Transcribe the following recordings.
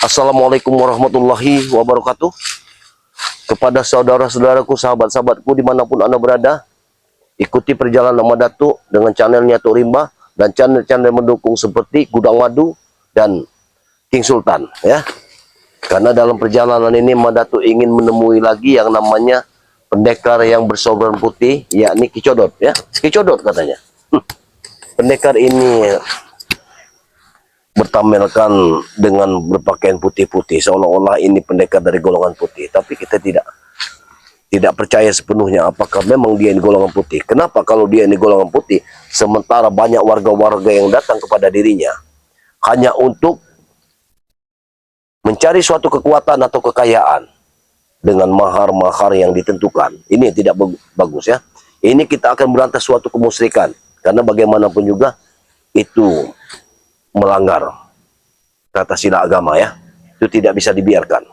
Assalamualaikum warahmatullahi wabarakatuh. Kepada saudara-saudaraku, sahabat-sahabatku dimanapun Anda berada, ikuti perjalanan Ahmad Datuk dengan channelnya Tok Rimba dan channel-channel mendukung seperti Gudang Madu dan King Sultan, ya. Karena dalam perjalanan ini Ahmad Datuk ingin menemui lagi yang namanya pendekar yang bersorban putih, yakni Ki Codot, ya. Ki Codot katanya. Pendekar ini bertampilkan dengan berpakaian putih-putih, seolah-olah ini pendekar dari golongan putih, tapi kita tidak percaya sepenuhnya apakah memang dia ini golongan putih. Kenapa kalau dia ini golongan putih, sementara banyak warga-warga yang datang kepada dirinya hanya untuk mencari suatu kekuatan atau kekayaan dengan mahar-mahar yang ditentukan. Ini tidak bagus, ya. Ini kita akan berantas suatu kemusyrikan, karena bagaimanapun juga itu melanggar tata sila agama, ya. Itu tidak bisa dibiarkan.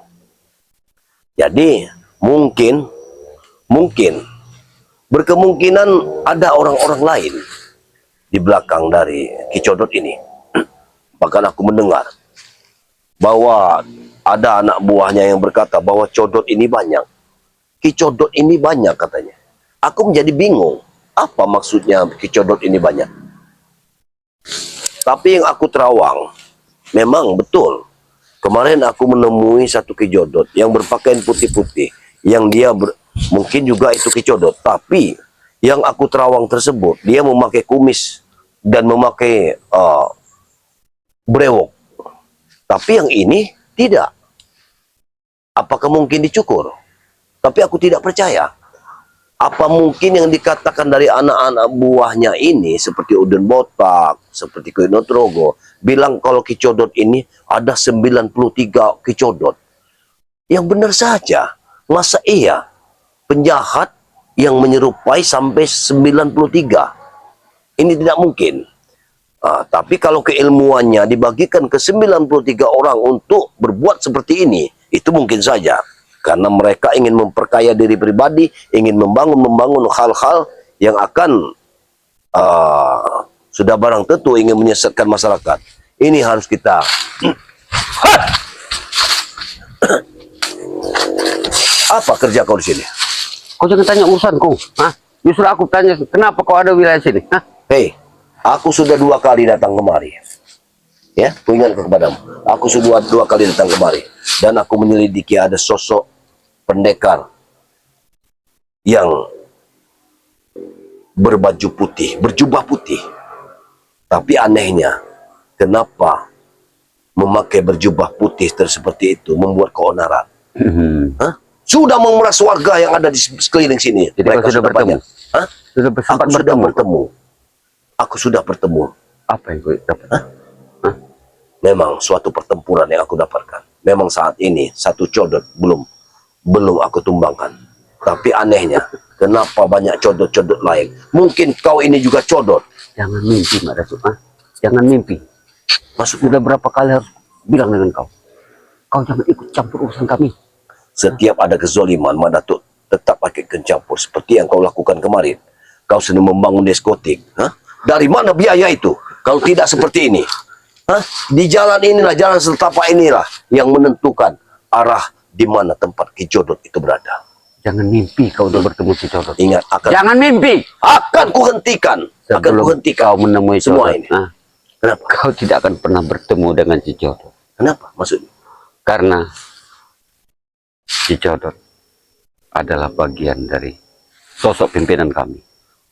Jadi mungkin berkemungkinan ada orang-orang lain di belakang dari Ki Codot ini. Bahkan aku mendengar bahwa ada anak buahnya yang berkata bahwa Codot ini banyak, Ki Codot ini banyak katanya. Aku menjadi bingung, apa maksudnya Ki Codot ini banyak? Tapi yang aku terawang, memang betul. Kemarin aku menemui satu Ki Codot yang berpakaian putih-putih, yang dia mungkin juga itu Ki Codot. Tapi yang aku terawang tersebut, dia memakai kumis dan memakai brewok. Tapi yang ini tidak. Apakah mungkin dicukur? Tapi aku tidak percaya. Apa mungkin yang dikatakan dari anak-anak buahnya ini, seperti Uden Botak, seperti Ki Notrogo, bilang kalau Ki Codot ini ada 93 Ki Codot. Yang benar saja, masa iya penjahat yang menyerupai sampai 93? Ini tidak mungkin. Tapi kalau keilmuannya dibagikan ke 93 orang untuk berbuat seperti ini, itu mungkin saja. Karena mereka ingin memperkaya diri pribadi, ingin membangun hal-hal yang akan sudah barang tentu ingin menyesatkan masyarakat. Ini harus kita apa kerja kau di sini? Kau jangan tanya urusanku. Justru aku tanya, kenapa kau ada wilayah sini? Hei, aku sudah 2 kali datang kemari. Ya, aku ingat kepadamu. Aku sudah 2 kali datang kemari. Dan aku menyelidiki ada sosok pendekar yang berbaju putih, berjubah putih. Tapi anehnya, kenapa memakai berjubah putih seperti itu membuat keonaran? Sudah memeras warga yang ada di sekeliling sini. Jadi mereka sudah bertemu? Aku sudah bertemu. Apa yang kau dapat? Memang suatu pertempuran yang aku dapatkan. Memang saat ini satu Codot belum aku tumbangkan. Tapi anehnya, kenapa banyak Codot-Codot lain? Mungkin kau ini juga Codot. Jangan mimpi, Mak Datuk. Jangan mimpi. Maksudnya Sudah berapa kali harus bilang dengan kau. Kau jangan ikut campur urusan kami. Setiap ada kezoliman, Mak Datuk tetap pakai campur. Seperti yang kau lakukan kemarin. Kau sedang membangun diskotik. Dari mana biaya itu? Kalau tidak seperti ini. Di jalan inilah, jalan setapak inilah yang menentukan arah di mana tempat Ki Codot itu berada. Jangan mimpi kau udah bertemu Ki Codot. Ingat, jangan mimpi. Akan kuhentikan. Kau menemui semua Codot ini. Kenapa? Kau tidak akan pernah bertemu dengan Ki Codot. Kenapa maksudnya? Karena Ki Codot adalah bagian dari sosok pimpinan kami.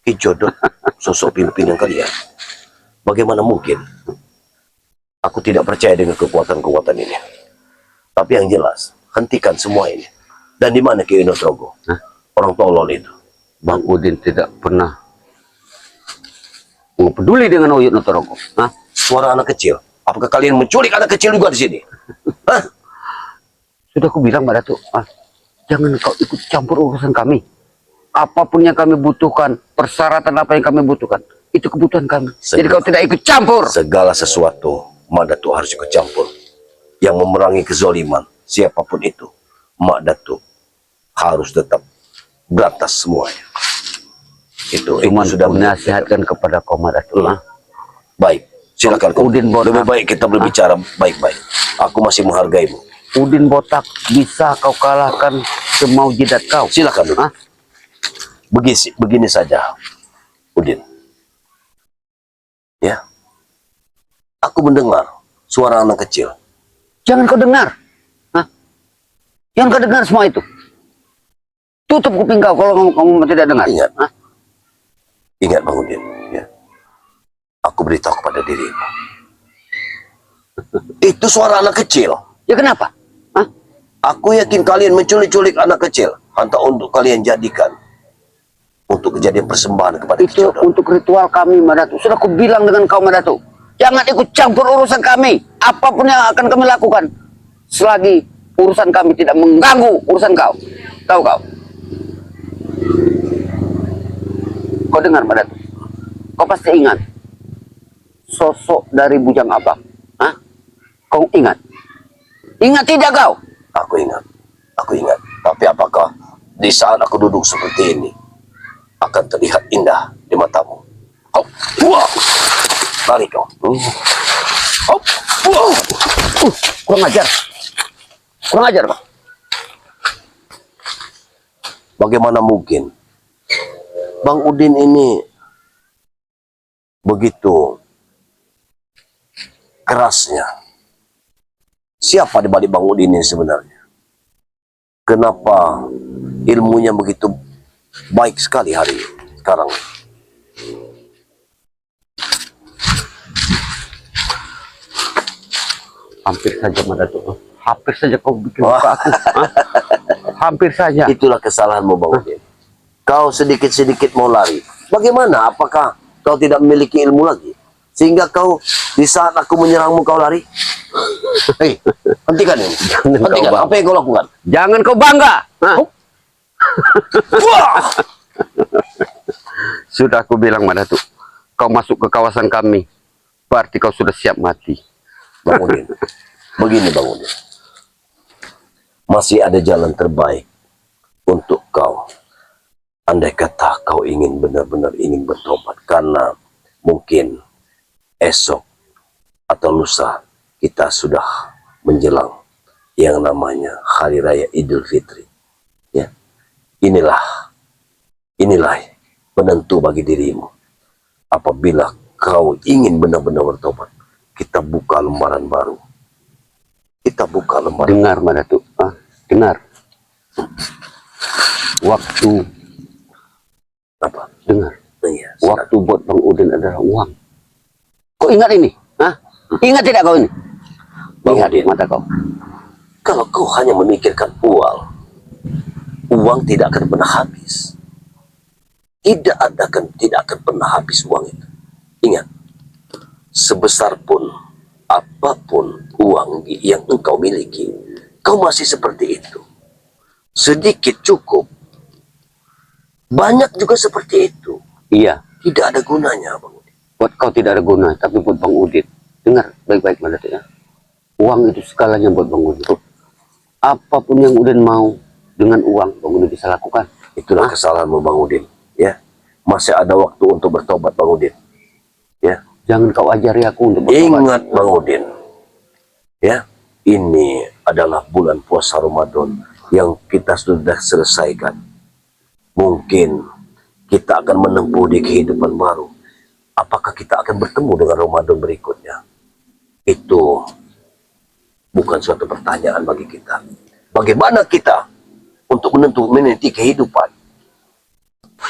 Ki Codot sosok pimpinan kalian. Bagaimana mungkin? Aku tidak percaya dengan kekuatan-kekuatan ini. Tapi yang jelas, hentikan semua ini. Dan di mana Ki Notrogo? Orang tolol itu. Bang Udin tidak pernah peduli dengan Uyut Notrogo. Suara anak kecil. Apakah kalian menculik anak kecil juga di sini? Sudah aku bilang, Mbak Datuk, jangan kau ikut campur urusan kami. Apapun yang kami butuhkan, persyaratan apa yang kami butuhkan, itu kebutuhan kami. Jadi kau tidak ikut campur. Segala sesuatu Mak Datuk harus ikut campur. Yang memerangi kezoliman, siapapun itu, Mak Datuk harus tetap berantas semuanya. Itu Cuma sudah menasihatkan kepada kau, Mak Datuk. Baik, Silakan. Udin botak. Lebih baik kita berbicara baik-baik. Aku masih menghargaimu. Udin botak, bisa kau kalahkan semau jidat kau? Silakan. Hah? Begini saja, Udin. Ya. Aku mendengar suara anak kecil. Jangan kau dengar. Hah? Jangan kau dengar semua itu. Tutup kuping kau kalau kamu tidak dengar. Ingat. Hah? Ingat Bang Udin. Ya. Aku beritahu kepada dirimu. Itu suara anak kecil. Ya kenapa? Hah? Aku yakin kalian menculik-culik anak kecil. Hantar untuk kalian jadikan. Untuk kejadian persembahan kepada Itu Kicodo. untuk ritual kami, Madatu. Sudah aku bilang dengan kau, Madatu. Jangan ikut campur urusan kami. Apapun yang akan kami lakukan. Selagi urusan kami tidak mengganggu urusan kau. Tahu kau? Kau dengar, Madatu? Kau pasti ingat. Sosok dari Bujang Abang. Hah? Kau ingat? Ingat tidak kau? Aku ingat. Aku ingat. Tapi apakah di saat aku duduk seperti ini akan terlihat indah di matamu? Hop, wah, lari kau. Hop, wah. Kurang ajar. Kurang ajar, Pak. Bagaimana mungkin Bang Udin ini begitu kerasnya? Siapa di balik Bang Udin ini sebenarnya? Kenapa ilmunya begitu baik sekali hari sekarang? Hampir saja, Madatu. Hampir saja kau bikin luka aku. Hah? Hampir saja. Itulah kesalahanmu Bang Udin. Kau sedikit-sedikit mau lari. Bagaimana? Apakah kau tidak memiliki ilmu lagi? Sehingga kau di saat aku menyerangmu kau lari? Hei, hentikan ini. Hentikan. Apa yang kau lakukan? Jangan kau bangga. Hah? Wah! Sudah aku bilang, Madatu. Kau masuk ke kawasan kami. Berarti kau sudah siap mati. Bang Udin, begini Bang Udin. Masih ada jalan terbaik untuk kau. Andai kata kau ingin benar-benar ingin bertobat, karena mungkin esok atau lusa kita sudah menjelang yang namanya Hari Raya Idul Fitri. Ya, inilah penentu bagi dirimu. Apabila kau ingin benar-benar bertobat, kita buka lembaran baru. Kita buka lembaran. Dengar, Madatu. Ah, dengar. Waktu. Apa? Dengar. Iya, Waktu buat Bang Udin adalah uang. Kau ingat ini? Hah? Ingat tidak kau ini? Bang Ingat Udin, mata kau. kalau kau hanya memikirkan uang, uang tidak akan pernah habis. Tidak akan pernah habis uang itu. Ingat, sebesar pun apapun uang yang engkau miliki, kau masih seperti itu. Sedikit cukup, banyak juga seperti itu. Iya. Tidak ada gunanya, Bang Udin. Buat kau tidak ada guna, tapi buat Bang Udin. Dengar baik-baik, Madatu ya. Uang itu segalanya buat Bang Udin. Apapun yang Udin mau dengan uang, Bang Udin bisa lakukan. Itulah kesalahanmu Bang Udin. Ya, masih ada waktu untuk bertobat Bang Udin. Ya, Jangan kau ajari aku untuk bertobat. ingat Bang Udin. Ya, ini adalah bulan puasa Ramadan yang kita sudah selesaikan. Mungkin kita akan menempuh di kehidupan baru. Apakah kita akan bertemu dengan Ramadan berikutnya? Itu bukan suatu pertanyaan bagi kita. Bagaimana kita untuk meniti kehidupan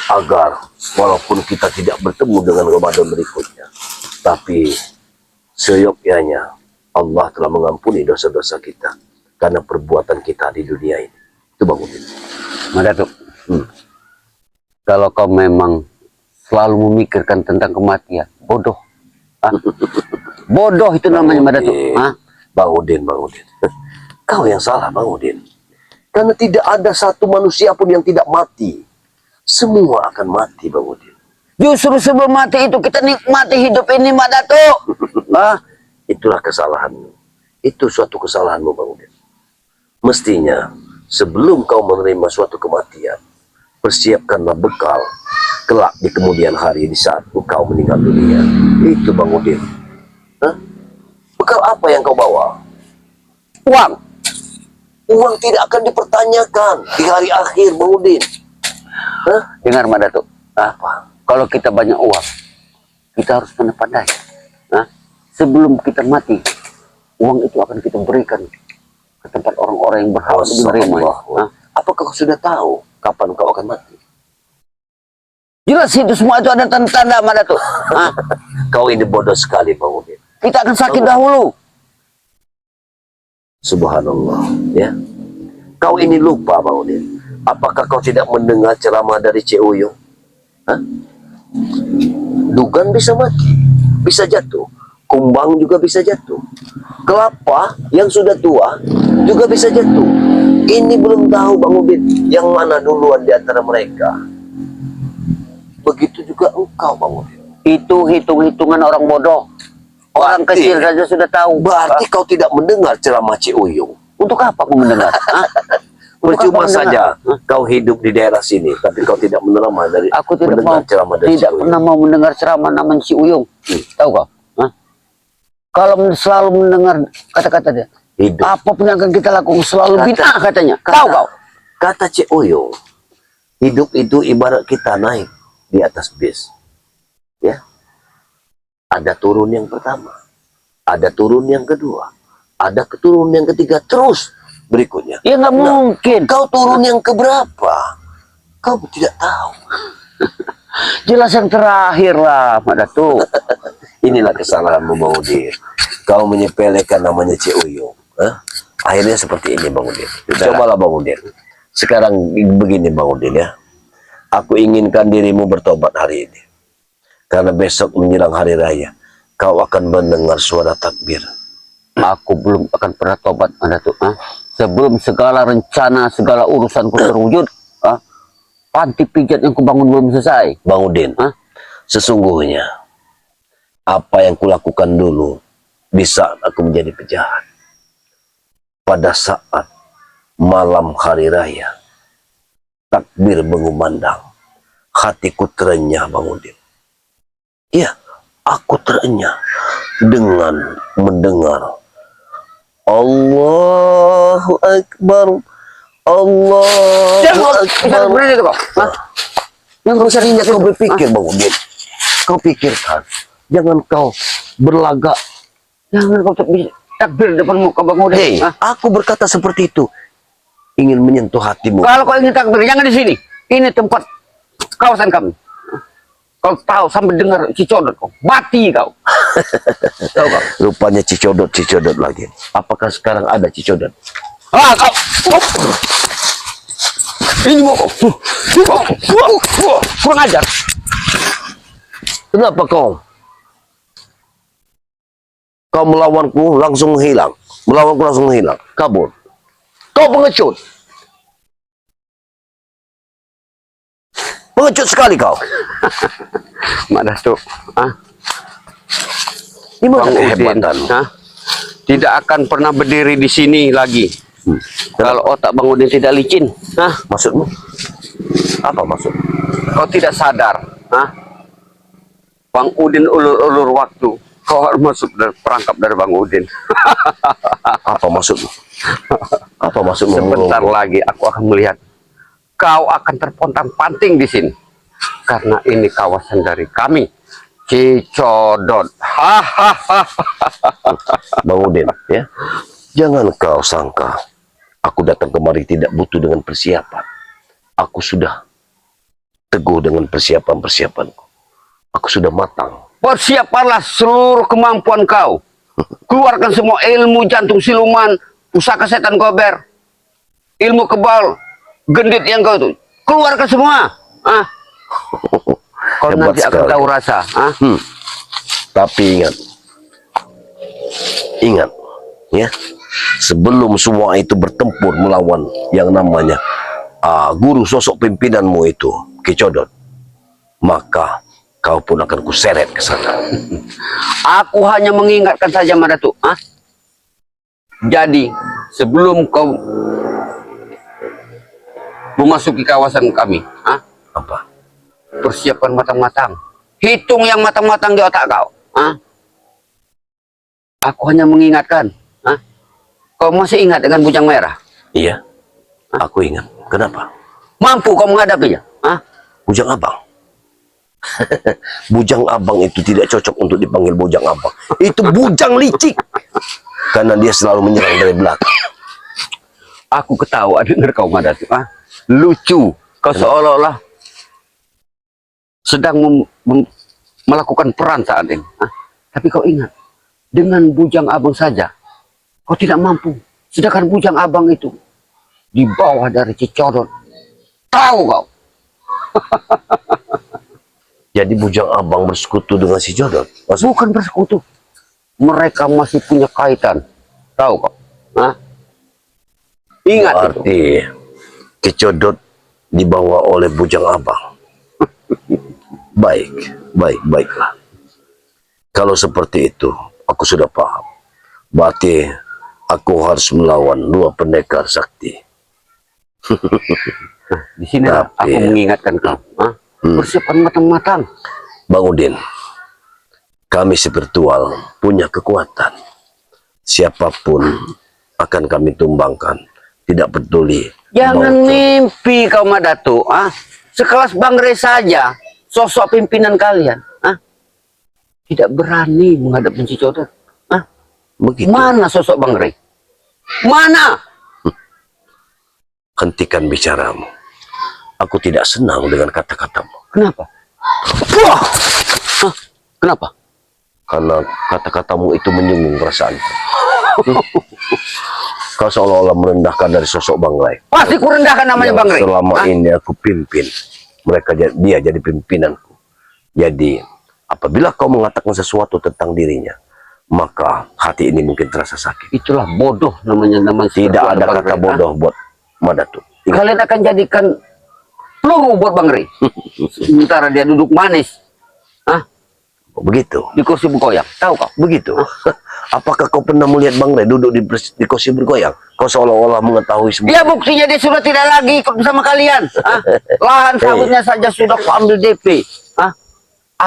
agar walaupun kita tidak bertemu dengan Ramadan berikutnya, tapi seyogyanya Allah telah mengampuni dosa-dosa kita karena perbuatan kita di dunia ini. Itu Bang Udin. Madatu, kalau kau memang selalu memikirkan tentang kematian, bodoh. Ah. Bodoh itu namanya, Madatu. Ah. Bang Udin. Kau yang salah Bang Udin. Karena tidak ada satu manusia pun yang tidak mati. Semua akan mati Bang Udin. Justru sebelum mati itu kita nikmati hidup ini, Madatu. Ah. Itulah kesalahanmu. Itu suatu kesalahanmu Bang Udin. Mestinya sebelum kau menerima suatu kematian, persiapkanlah bekal kelak di kemudian hari di saat engkau meninggal dunia. Itu Bang Udin. Apa yang kau bawa? Uang. Uang tidak akan dipertanyakan di hari akhir, Bang Udin. Hah? Dengar Madatuk. Apa? Kalau kita banyak uang, kita harus pandai. Sebelum kita mati, uang itu akan kita berikan ke tempat orang-orang yang berhak untuk menerima. Apakah kau sudah tahu kapan kau akan mati? Jelas itu semua itu ada tanda-tanda Madatuk. Kau ini bodoh sekali, Bang Udin. Kita akan sakit dahulu. Subhanallah, ya. Kau ini lupa, Bang Udin. Apakah kau tidak mendengar ceramah dari Cik Uyung? Dugan bisa mati, bisa jatuh. Kumbang juga bisa jatuh. Kelapa yang sudah tua juga bisa jatuh. Ini belum tahu, Bang Udin, yang mana duluan di antara mereka. Begitu juga engkau, Bang Udin. Itu hitung-hitungan orang bodoh. Orang kecil saja sudah tahu. Berarti kau tidak mendengar ceramah Cik Uyung. Untuk apa aku mendengar? Percuma saja kau hidup di daerah sini, tapi kau tidak menerima dari Aku tidak mendengar mau, ceramah dari tidak Cik Uyung. pernah mau mendengar ceramah namanya si Uyung. Tahu kau? Kalau selalu mendengar kata-kata dia, Hidup. apapun yang akan kita lakukan selalu bid'ah katanya. Tahu kau? Kata Cik Uyung, hidup itu ibarat kita naik di atas bis. Ya. Ada turun yang pertama, ada turun yang kedua, ada keturun yang ketiga, terus berikutnya. Ya nggak mungkin. Kau turun yang keberapa? Kau tidak tahu. Jelas yang terakhir lah, Mak Datuk. Inilah kesalahanmu, Bang Udin. Kau menyepelekan namanya Cik Uyung. Akhirnya seperti ini, Bang Udin. Cobalah, Bang Udin. Sekarang begini, Bang Udin, ya. Aku inginkan dirimu bertobat hari ini. Karena besok menjelang hari raya, kau akan mendengar suara takbir. Aku belum akan pernah tobat, Mak Datuk. Sebelum segala rencana, segala urusanku terwujud, panti pijat yang kubangun belum selesai. Bang Udin, sesungguhnya apa yang kulakukan dulu di saat aku menjadi penjahat. Pada saat malam hari raya, takbir mengumandang, hatiku terenyah, Bang Udin. Ya, aku terenyah dengan mendengar Allahu Akbar, Allahu Akbar. Yang rusaknya kau berpikir, Bang Udin. Kau pikirkan, jangan kau berlagak. Jangan kau takbir depan muka Bang Udin. Hei, aku berkata seperti itu ingin menyentuh hatimu. Kalau kau ingin takbir, jangan di sini. Ini tempat kawasan kami. Kau tahu sampai dengar cicodot kau, mati kau. Tahu kau? Rupanya cicodot lagi. Apakah sekarang ada cicodot? Kau. Ini mau kau. Kurang ajar. Kenapa kau? Kau melawanku langsung hilang. Melawanku langsung hilang. Kabur. Kau pengecut. Pengecut sekali kau. Mak Datuk. Di mana Bang Udin, kehebatan? tidak akan pernah berdiri di sini lagi. Kalau otak Bang Udin tidak licin. Maksudmu? Apa maksud? Kau tidak sadar. Bang Udin ulur-ulur waktu. Kau harus masuk perangkap dari Bang Udin. Apa maksudmu? Apa maksudmu? Sebentar lagi aku akan melihat kau akan terpontang-panting di sini. Karena ini kawasan dari kami. Cicodot. Bang Udin, ya. Jangan kau sangka aku datang kemari tidak butuh dengan persiapan. Aku sudah teguh dengan persiapan-persiapanku. Aku sudah matang. Persiapanlah seluruh kemampuan kau. Keluarkan semua ilmu jantung siluman, pusaka setan gober, ilmu kebal, gendit yang kau itu. Keluarkan semua. Kau Hebat nanti akan sekali. tahu rasa. Tapi ingat, ya. Sebelum semua itu bertempur melawan yang namanya guru sosok pimpinanmu itu, Kicodot, maka kau pun akan kuseret ke sana. Aku hanya mengingatkan saja, Mak Datuk. Jadi, sebelum kau memasuki kawasan kami, Apa? persiapan matang-matang. Hitung yang matang-matang di otak kau. Aku hanya mengingatkan. Hah? Kau masih ingat dengan bujang merah? Iya, aku ingat. Kenapa? Mampu kau menghadapinya? Hah? Bujang abang. Bujang abang itu tidak cocok untuk dipanggil bujang abang. Itu bujang licik. Karena dia selalu menyerang dari belakang. Aku ketawa dengar kau Madatu. Ah, lucu. Kau seolah-olah sedang melakukan peran saat ini. Ah, tapi kau ingat, dengan bujang abang saja, kau tidak mampu. Sedangkan bujang abang itu di bawah dari Cicodot. Tahu kau? Jadi bujang abang bersekutu dengan si Jodot. Bukan bersekutu. Mereka masih punya kaitan. Tahu kau? Hah? Ingat itu. Berarti Kicodot dibawa oleh bujang abang. Baiklah. Kalau seperti itu, aku sudah paham. Berarti aku harus melawan dua pendekar sakti. Nah, di sini aku mengingatkan kau. Hah? Persiapan matang-matang. Bang Udin, kami spiritual punya kekuatan. Siapapun akan kami tumbangkan. Tidak peduli. Jangan mimpi kau Madatu. Ah, sekelas Bang Rey saja, sosok pimpinan kalian. Ah, tidak berani menghadap Cicodot. Ah, Begitu. mana sosok Bang Rey? Mana? Hentikan bicaramu. Aku tidak senang dengan kata-katamu. Kenapa? Wah! Hah? Kenapa? Karena kata-katamu itu menyinggung perasaanku. Kau seolah-olah merendahkan dari sosok Bang Rey. Pasti kurendahkan namanya Yang Bang Rey. selama ini aku pimpin. Dia jadi pimpinanku. Jadi, apabila kau mengatakan sesuatu tentang dirinya, maka hati ini mungkin terasa sakit. Itulah bodoh namanya. Tidak ada kata bodoh buat Madatu. Kalian akan jadikan peluru buat Bang Rey. Sementara dia duduk manis. Hah? Begitu. Di kursi bergoyang. Tahu kau? Begitu. Apakah kau pernah melihat Bang Rey duduk di kursi bergoyang? Kau seolah-olah mengetahui semua. Ya buktinya dia sudah tidak lagi ikut bersama kalian. Hah? Lahan sawitnya saja sudah ku ambil DP. Hah?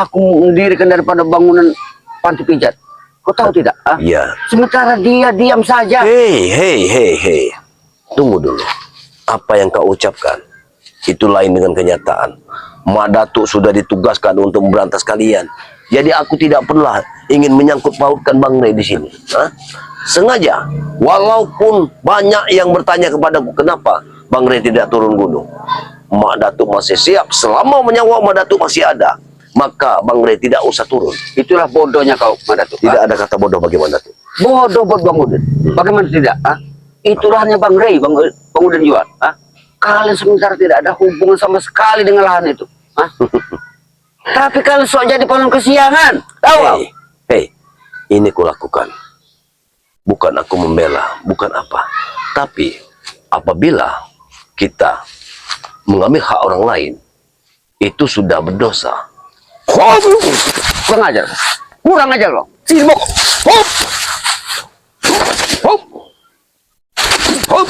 Aku mendirikan daripada bangunan panti pijat. Kau tahu tidak? Hah? Iya. Sementara dia diam saja. Hei. Tunggu dulu. Apa yang kau ucapkan itu lain dengan kenyataan. Mak Datuk sudah ditugaskan untuk memberantas kalian. Jadi aku tidak pernah ingin menyangkut pautkan Bang Rey di sini. Hah? Sengaja, walaupun banyak yang bertanya kepadaku kenapa Bang Rey tidak turun gunung. Mak Datuk masih siap selama nyawa Mak Datuk masih ada. Maka Bang Rey tidak usah turun. Itulah bodohnya kau, Mak Datuk. Tidak ada kata bodoh bagi Mak Datuk. Bodoh buat Bang Udin. Bagaimana tidak? Ah? Itulah hanya Bang Rey, Bang Udin juga. Ah? Kalian sementara tidak ada hubungan sama sekali dengan lahan itu. Ah? Tapi kalian sok jadi pahlawan kesiangan. Tahu kau? Hei, ini kulakukan. Bukan aku membela, bukan apa. Tapi apabila kita mengambil hak orang lain, itu sudah berdosa. Kurang ajar. Kurang ajar loh. Sini mau. Hop. Hop. Hop.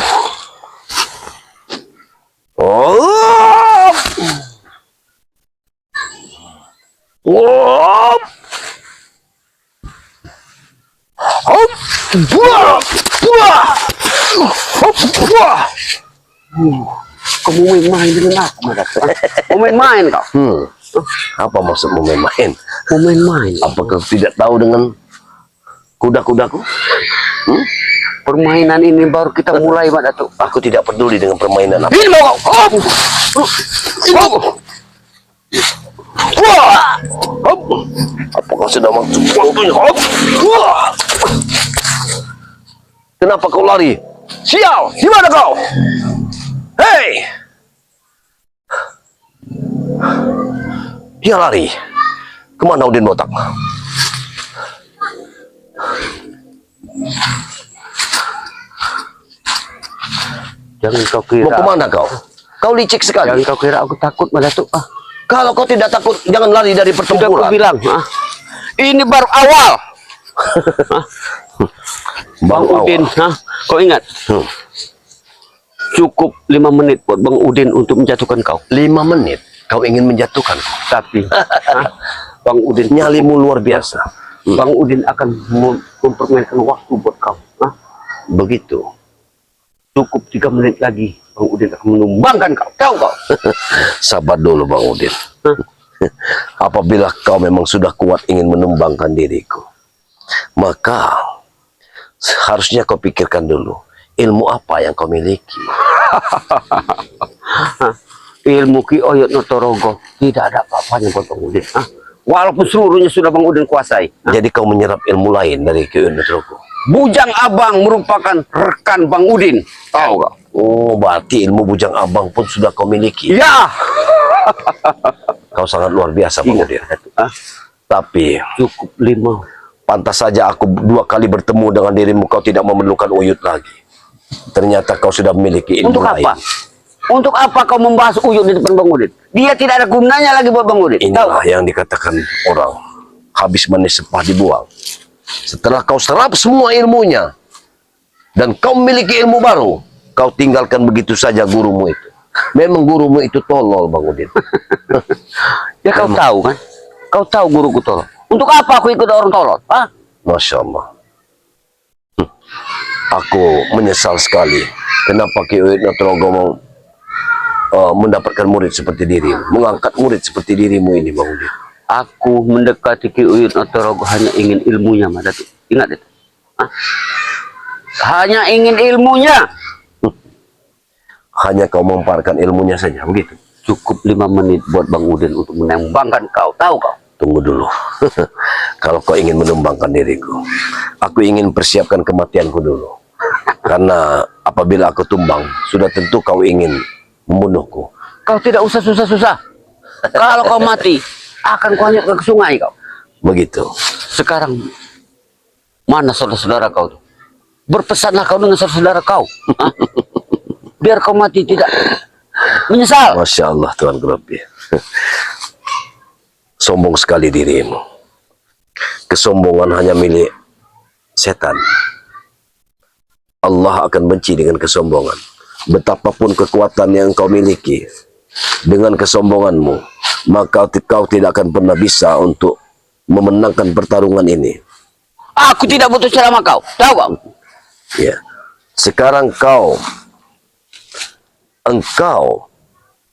Oh! Hop! Hop! Buah! Buah! Hop! Buah! Kau mau main-main dengan aku, Mak Datuk? Mau main-main kau? Apa maksud main-main? Mau main-main. Apakah tidak tahu dengan kuda-kudaku? Permainan ini baru kita mulai, Mak Datuk. Aku tidak peduli dengan permainan apa. Ini mau kau. Hop. Hop. Wah! Hop! Apakah sudah masuk waktunya? Hop! Wah! Kenapa kau lari? Sial! Di mana kau? Hei! Dia lari. Kemana Udin Botak? Jangan kau kira. Mau kemana kau? Kau licik sekali. Jangan kau kira aku takut, Mak Datuk. Ah. Kalau kau tidak takut, jangan lari dari Sudah pertempuran. aku bilang, ah. Ini baru awal. Bang Udin, ah. Kau ingat? Cukup 5 menit buat Bang Udin untuk menjatuhkan kau. 5 menit kau ingin menjatuhkan. Tapi Bang Udin Nyalimu luar biasa. Bang Udin akan mempermainkan waktu buat kau. Hah? Begitu. Cukup 3 menit lagi, Bang Udin akan menumbangkan kau. Tahu kau? Sabar dulu Bang Udin. Apabila kau memang sudah kuat ingin menumbangkan diriku, maka harusnya kau pikirkan dulu ilmu apa yang kau miliki. Ilmu Ki Oyot Notorogo tidak ada apa-apanya buat Bang Udin. Hah? Walaupun seluruhnya sudah Bang Udin kuasai. Hah? Jadi kau menyerap ilmu lain dari Ki Oyot Notorogo. Bujang Abang merupakan rekan Bang Udin. Tahu kau? Oh, berarti ilmu bujang abang pun sudah kau miliki. Ya. Kau sangat luar biasa Bang Udin. Hah? Tapi Cukup 5. pantas saja aku 2 kali bertemu dengan dirimu, kau tidak memerlukan Uyut lagi. Ternyata kau sudah memiliki ilmu Untuk lain. apa? Untuk apa kau membahas Uyut di depan Bang Udin? Dia tidak ada gunanya lagi buat Bang Udin. Inilah yang dikatakan orang habis manis sepah dibuang. Setelah kau serap semua ilmunya dan kau memiliki ilmu baru, kau tinggalkan begitu saja gurumu itu. Memang gurumu itu tolol Bang Udin. Ya kau tahu kan? Kau tahu guruku tolol. Untuk apa aku ikut orang tolol? Hah? Masya Allah. Aku menyesal sekali. Kenapa Ki Oyot Notorogo mau mendapatkan murid seperti dirimu, mengangkat murid seperti dirimu ini Bang Udin. Aku mendekati Ki Oyot Notorogo hanya ingin ilmunya, Madatu. Ingat itu. Hah? Hanya ingin ilmunya. Hanya kau memparkan ilmunya saja, begitu. Cukup 5 menit buat Bang Udin untuk menembangkan kau. Tahu kau? Tunggu dulu. Kalau kau ingin menumbangkan diriku, aku ingin persiapkan kematianku dulu. Karena apabila aku tumbang, sudah tentu kau ingin membunuhku. Kau tidak usah susah-susah. Kalau kau mati, akan kau hanyutkan ke sungai kau. Begitu. Sekarang, mana saudara-saudara kau tuh? Berpesanlah kau dengan saudara-saudara kau. Hah? Biar kau mati tidak menyesal. Masya Allah Tuhan Rabbi. Sombong sekali dirimu. Kesombongan hanya milik setan. Allah akan benci dengan kesombongan. Betapapun kekuatan yang kau miliki, dengan kesombonganmu, maka kau tidak akan pernah bisa untuk memenangkan pertarungan ini. Aku tidak butuh ceramah kau. Tahu kau? Ya. Sekarang engkau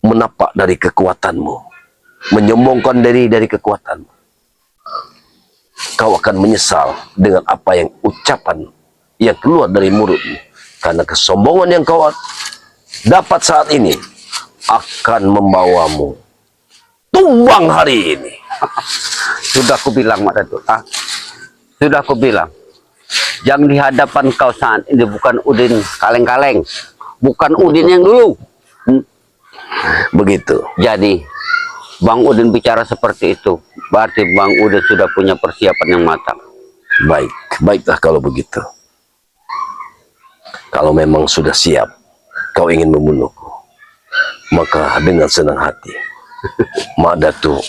menapak dari kekuatanmu, menyombongkan diri dari kekuatanmu. Kau akan menyesal dengan apa yang ucapan yang keluar dari mulutmu, karena kesombongan yang kau dapat saat ini akan membawamu tumbang hari ini. Sudah aku bilang, Mak Datuk. Sudah aku bilang. Yang di hadapan kau saat ini bukan Udin kaleng-kaleng. Bukan Udin yang dulu. Begitu. Jadi, Bang Udin bicara seperti itu. Berarti Bang Udin sudah punya persiapan yang matang. Baik, baiklah kalau begitu. Kalau memang sudah siap, kau ingin membunuhku, maka dengan senang hati, Mak Datuk.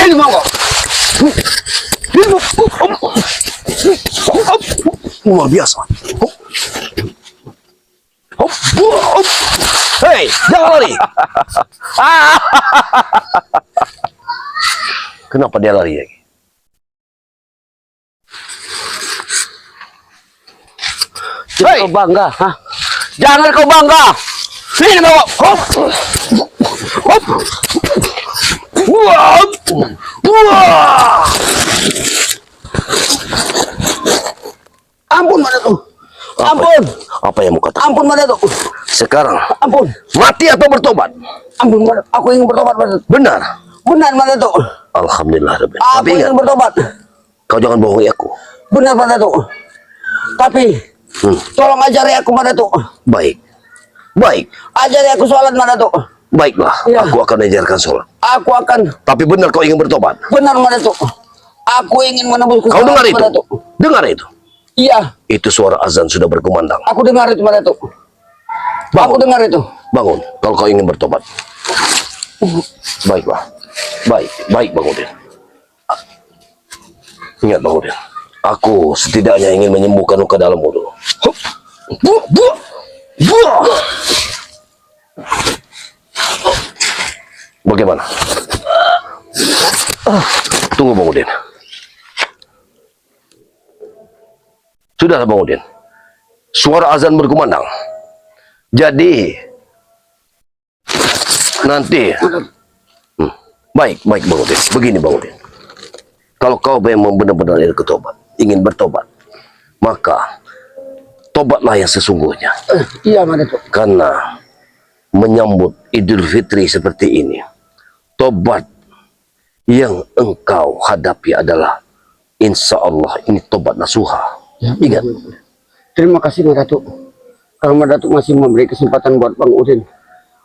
Ini mau kau. Luar biasa. Hei, jangan lari. Kenapa dia lari lagi? Jangan kau bangga. Hah? Jangan kau bangga. Sini bawa. Hop. Hop. Wah. Wah. Ampun, Mak Datuk. Ampun. Apa yang mau katakan? Ampun, Mak Datuk. Sekarang, Ampun. mati atau bertobat? Ampun, Mak Datuk. Aku ingin bertobat, Mak Datuk. Benar. Benar, Mak Datuk. Alhamdulillah. Tapi Aku ingat, ingin bertobat. kau jangan bohongi aku. Benar, Mak Datuk. Tapi, tolong ajari aku, Mak Datuk. Baik. Baik. Ajari aku sholat, Mak Datuk. Baiklah. Ya. Aku akan ajarkan sholat. Aku akan. Tapi benar kau ingin bertobat. Benar, Mak Datuk. Aku ingin menembus Kau kesalahan, dengar Mak itu? Datuk. Dengar itu? Iya, Itu suara azan sudah berkumandang. aku dengar itu, Mak Datuk. Aku dengar itu. Bangun, kalau kau ingin bertobat. Baiklah. Baik, baik Bang Udin. Ingat Bang Udin, aku setidaknya ingin menyembuhkan luka dalammu dulu. Hup. Bu, bu, bu. Bagaimana? Tunggu Bang Udin. Sudahlah Bang Udin. Suara azan berkumandang. Jadi nanti baik Bang Udin. Begini Bang Udin. Kalau kau memang benar-benar ingin bertobat, maka tobatlah yang sesungguhnya. Iya Datuk. Karena menyambut Idul Fitri seperti ini, tobat yang engkau hadapi adalah insya Allah ini tobat nasuha. Ya, Ingat. Terima kasih Datuk. Kalau Datuk masih memberi kesempatan buat Bang Udin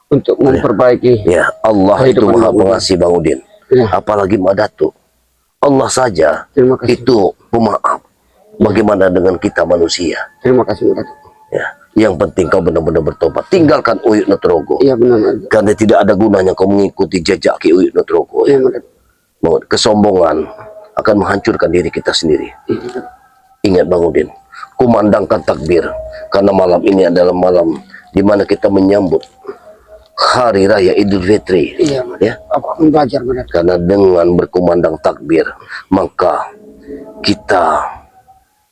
untuk memperbaiki. Ya, Allah itu kehidupan maha Bang Udin. pengasih Bang Udin. Ya. Apalagi Datuk. Allah saja Terima kasih. itu pemaaf. Bagaimana dengan kita manusia? Terima kasih Datuk. Ya, yang penting kau benar-benar bertobat. Tinggalkan Uyut Nutrogo. Iya benar Datuk. Karena tidak ada gunanya kau mengikuti jejak Ki Uyut Nutrogo. Iya Ya. Datuk. Kesombongan akan menghancurkan diri kita sendiri. Iya, Datuk. Ingat Bang Udin, kumandangkan takbir. Karena malam ini adalah malam di mana kita menyambut Hari Raya Idul Fitri. Iya, Ya. Aku akan belajar Datuk. Karena dengan berkumandang takbir, maka kita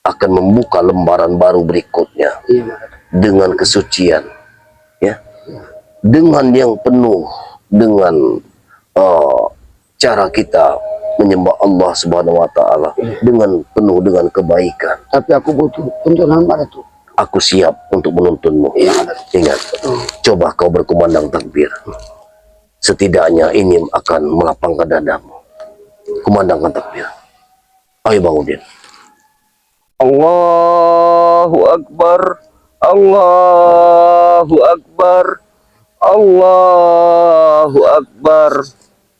akan membuka lembaran baru berikutnya Iya Datuk. dengan kesucian, ya, dengan yang penuh dengan cara kita menyembah Allah Subhanahu Wa Taala dengan penuh dengan kebaikan. Tapi aku butuh tuntunan Datuk. Aku siap untuk menuntunmu. Iya Datuk. Ingat, coba kau berkumandang takbir. Setidaknya ini akan melapangkan dadamu. Kumandangkan takbir. Ayo Bang Udin. Allahu Akbar, Allahu Akbar, Allahu Akbar.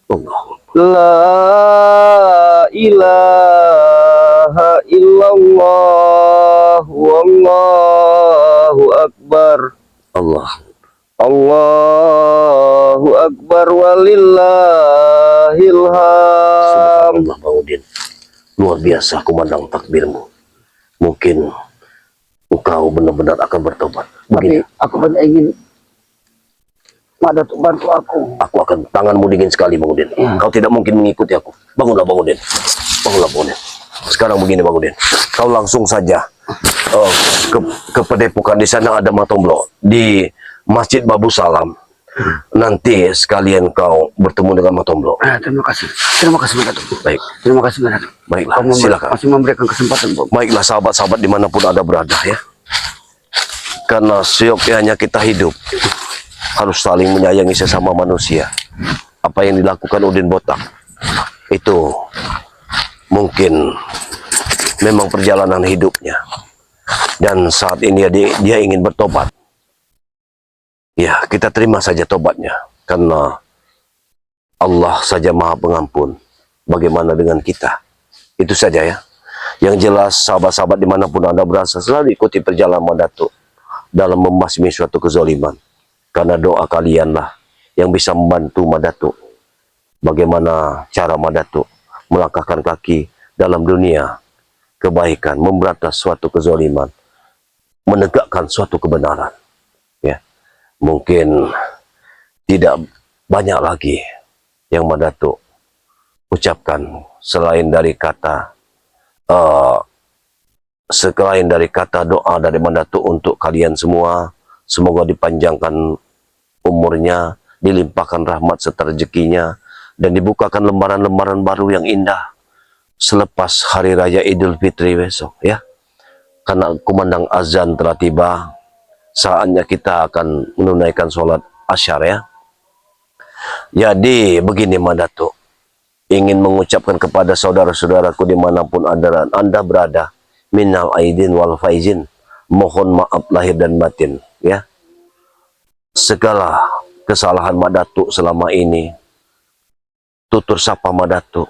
Allah. La ilaha illallah, wallahu akbar. Allah. Allahu akbar walillahil hamd. Subhanallah Bang Udin. Luar biasa kumandang takbirmu. Mungkin engkau benar-benar akan bertobat. Tapi Begini, aku benar ingin Datuk bantu aku. aku akan, tanganmu dingin sekali Bang Udin. Kau tidak mungkin mengikuti aku. Bangunlah Bang Udin. Bangunlah Bang Udin. Sekarang begini Bang Udin. Kau langsung saja ke padepokan. Di sana ada Matomblo di Masjid Babu Salam. Nanti sekalian kau bertemu dengan Matomblo. Terima kasih. Terima kasih Datuk. Baik. Terima kasih Datuk. Baiklah, Kau silakan. masih memberikan kesempatan buat. Baiklah sahabat-sahabat dimanapun ada berada ya. Karena seyogyanya kita hidup harus saling menyayangi sesama manusia. Apa yang dilakukan Udin Botak itu mungkin memang perjalanan hidupnya. Dan saat ini dia ingin bertobat. Ya, kita terima saja tobatnya. Karena Allah saja Maha Pengampun. Bagaimana dengan kita? Itu saja ya. Yang jelas sahabat-sahabat dimanapun Anda berada selalu ikuti perjalanan Datuk dalam membasmi suatu kezaliman. Karena doa kalianlah yang bisa membantu Madatuk. Bagaimana cara Madatuk melangkahkan kaki dalam dunia kebaikan, memberantas suatu kezaliman, menegakkan suatu kebenaran. Ya, mungkin tidak banyak lagi yang Madatuk ucapkan selain dari kata doa dari Madatuk untuk kalian semua. Semoga dipanjangkan umurnya, dilimpahkan rahmat serta rezekinya, dan dibukakan lembaran-lembaran baru yang indah selepas Hari Raya Idul Fitri besok ya. Karena kumandang azan telah tiba, saatnya kita akan menunaikan sholat asyar ya. Jadi begini Madatuk, ingin mengucapkan kepada saudara-saudaraku dimanapun Anda berada, minal aidin wal faizin, mohon maaf lahir dan batin ya. Segala kesalahan Madatuk selama ini, tutur sapa Madatuk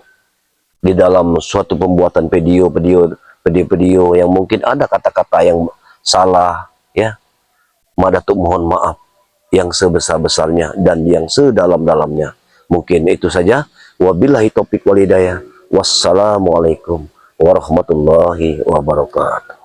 di dalam suatu pembuatan video yang mungkin ada kata-kata yang salah ya. Madatuk mohon maaf yang sebesar-besarnya dan yang sedalam-dalamnya. Mungkin itu saja. Wabillahi taufiq wal hidayah. Wassalamualaikum warahmatullahi wabarakatuh.